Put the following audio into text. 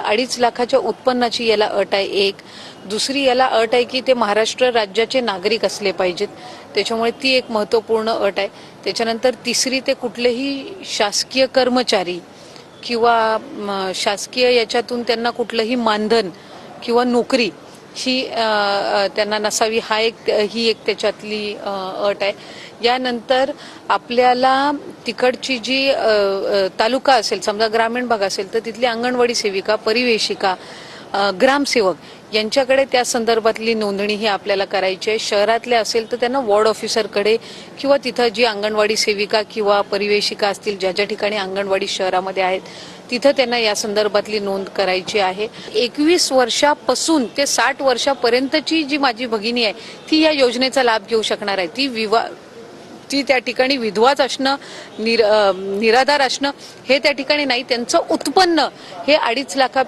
2.5 लाखाच्या उत्पन्नाची याला अट आहे एक. दुसरी याला अट आहे की ते महाराष्ट्र राज्याचे नागरिक असले पाहिजेत, त्याच्यामुळे ती एक महत्त्वपूर्ण अट आहे. त्याच्यानंतर तिसरी ते कुठलेही शासकीय कर्मचारी किंवा शासकीय याच्यातून त्यांना कुठलंही मानधन किंवा नोकरी ही त्यांना नसावी, ही एक त्याच्यातली अट आहे. यानंतर आपल्याला तिकडची जी तालुका असेल, समजा ग्रामीण भाग असेल तर तिथली अंगणवाडी सेविका, परिवेशिका, ग्रामसेवक यांच्याकडे त्या संदर्भातली नोंदणी ही आपल्याला करायची आहे. शहरातले असेल तर त्यांना वॉर्ड ऑफिसरकडे किंवा तिथं जी अंगणवाडी सेविका किंवा परिवेशिका असतील, ज्या ज्या ठिकाणी अंगणवाडी शहरामध्ये आहेत तिथं त्यांना या संदर्भातली नोंद करायची आहे. 21 वर्षापासून ते 60 वर्षापर्यंतची जी माझी भगिनी आहे ती या योजनेचा लाभ घेऊ शकणार आहे. ती त्या ठिकाणी विधवाच असणं, निराधार असणं हे त्या ठिकाणी नाही. त्यांचं उत्पन्न हे 2.5 लाख